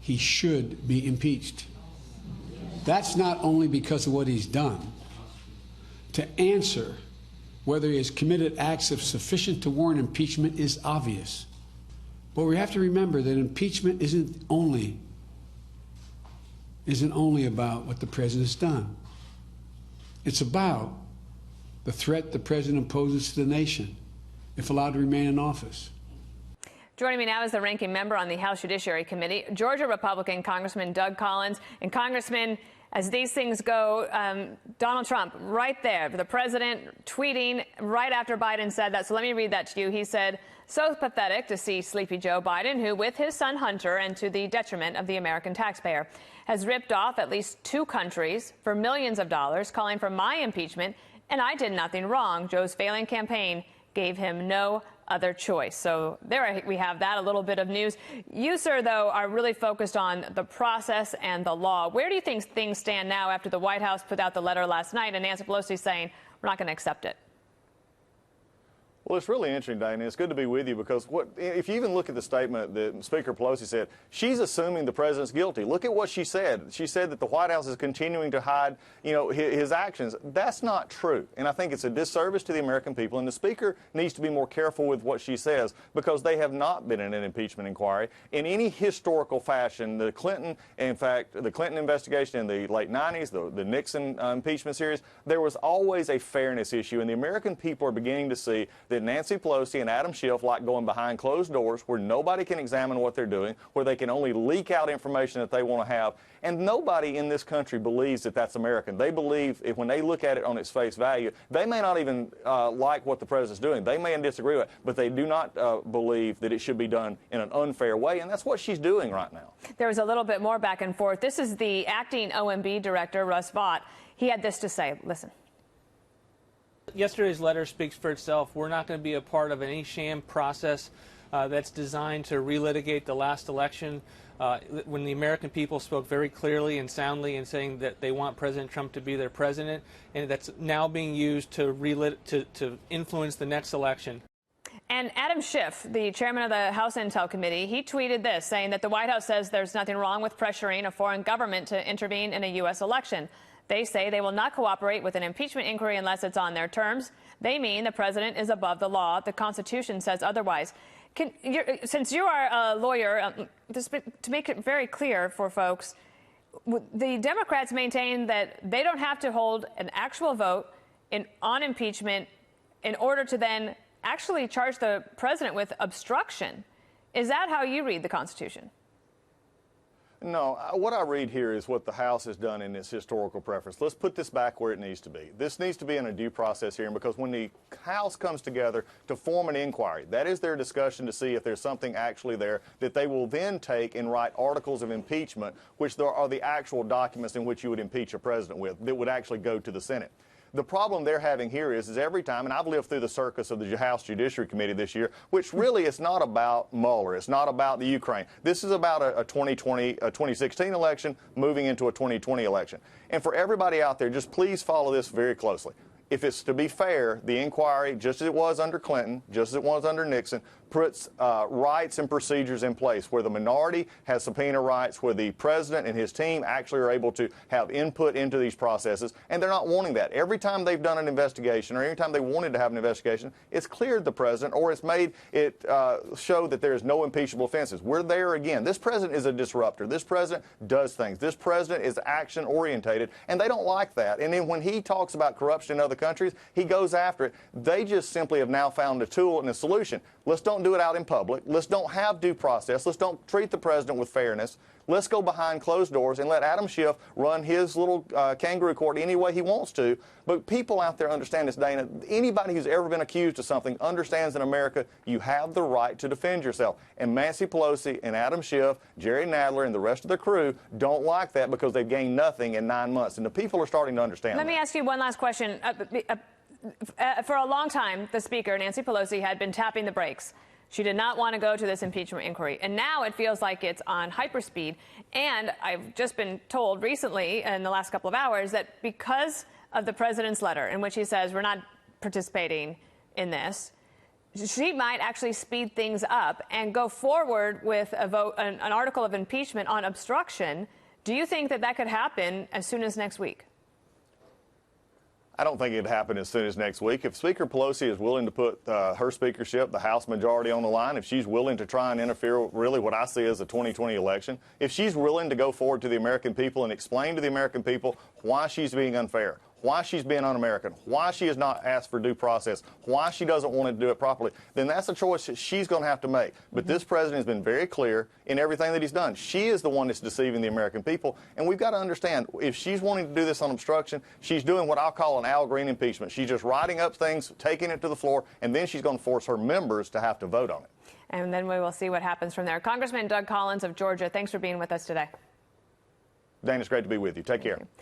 he should be impeached. That's not only because of what he's done. To answer whether he has committed acts of sufficient to warrant impeachment is obvious. But we have to remember that impeachment isn't only about what the president's done. It's about the threat the president poses to the nation if allowed to remain in office. Joining me now is the ranking member on the House Judiciary Committee, Georgia Republican Congressman Doug Collins. And Congressman, as these things go, Donald Trump, right there, the president tweeting right after Biden said that. So let me read that to you. He said, "So pathetic to see sleepy Joe Biden, who, with his son Hunter and to the detriment of the American taxpayer, has ripped off at least 2 countries for millions of dollars, calling for my impeachment, and I did nothing wrong. Joe's failing campaign gave him no other choice." So there we have that, a little bit of news. You, sir, though, are really focused on the process and the law. Where do you think things stand now after the White House put out the letter last night and Nancy Pelosi saying we're not going to accept it? Well, it's really interesting, Dana. It's good to be with you because if you even look at the statement that Speaker Pelosi said, she's assuming the president's guilty. Look at what she said. She said that the White House is continuing to hide, his actions. That's not true. And I think it's a disservice to the American people. And the Speaker needs to be more careful with what she says because they have not been in an impeachment inquiry in any historical fashion. The Clinton investigation in the late 90s, the Nixon impeachment series, there was always a fairness issue. And the American people are beginning to see that Nancy Pelosi and Adam Schiff like going behind closed doors where nobody can examine what they're doing, where they can only leak out information that they want to have. And nobody in this country believes that that's American. They believe when they look at it on its face value, they may not even like what the president's doing. They may disagree with it, but they do not believe that it should be done in an unfair way. And that's what she's doing right now. There was a little bit more back and forth. This is the acting OMB director, Russ Vought. He had this to say. Listen. Yesterday's letter speaks for itself. We're not going to be a part of any sham process that's designed to relitigate the last election. When the American people spoke very clearly and soundly in saying that they want President Trump to be their president, and that's now being used to influence the next election. And Adam Schiff, the chairman of the House Intel Committee, he tweeted this, saying that the White House says there's nothing wrong with pressuring a foreign government to intervene in a U.S. election. They say they will not cooperate with an impeachment inquiry unless it's on their terms. They mean the president is above the law. The Constitution says otherwise. Since you are a lawyer, to make it very clear for folks, the Democrats maintain that they don't have to hold an actual vote on impeachment in order to then actually charge the president with obstruction. Is that how you read the Constitution? No, what I read here is what the House has done in its historical preference. Let's put this back where it needs to be. This needs to be in a due process hearing because when the House comes together to form an inquiry, that is their discussion to see if there's something actually there that they will then take and write articles of impeachment, which there are the actual documents in which you would impeach a president with that would actually go to the Senate. The problem they're having here is every time, and I've lived through the circus of the House Judiciary Committee this year, which really is not about Mueller. It's not about the Ukraine. This is about a 2016 election moving into a 2020 election. And for everybody out there, just please follow this very closely. If it's to be fair, the inquiry, just as it was under Clinton, just as it was under Nixon, puts rights and procedures in place where the minority has subpoena rights, where the president and his team actually are able to have input into these processes, and they're not wanting that. Every time they've done an investigation or every time they wanted to have an investigation, it's cleared the president or it's made it show that there is no impeachable offenses. We're there again. This president is a disruptor. This president does things. This president is action-orientated, and they don't like that. And then when he talks about corruption in other countries, he goes after it. They just simply have now found a tool and a solution. Let's don't do it out in public. Let's don't have due process. Let's don't treat the president with fairness. Let's go behind closed doors and let Adam Schiff run his little kangaroo court any way he wants to. But people out there understand this, Dana. Anybody who's ever been accused of something understands in America you have the right to defend yourself. And Nancy Pelosi and Adam Schiff, Jerry Nadler, and the rest of their crew don't like that because they've gained nothing in 9 months. And the people are starting to understand that. Let me ask you one last question. For a long time, the Speaker, Nancy Pelosi, had been tapping the brakes. She did not want to go to this impeachment inquiry. And now it feels like it's on hyperspeed. And I've just been told recently, in the last couple of hours, that because of the president's letter in which he says we're not participating in this, she might actually speed things up and go forward with a vote, an article of impeachment on obstruction. Do you think that that could happen as soon as next week? I don't think it'd happen as soon as next week. If Speaker Pelosi is willing to put her speakership, the House majority on the line, if she's willing to try and interfere with really what I see as a 2020 election, if she's willing to go forward to the American people and explain to the American people why she's being unfair, why she's being un-American, why she has not asked for due process, why she doesn't want to do it properly, then that's a choice that she's going to have to make. But this president has been very clear in everything that he's done. She is the one that's deceiving the American people, and we've got to understand, if she's wanting to do this on obstruction, she's doing what I'll call an Al Green impeachment. She's just writing up things, taking it to the floor, and then she's going to force her members to have to vote on it. And then we will see what happens from there. Congressman Doug Collins of Georgia, thanks for being with us today. Dana, it's great to be with you. Take care.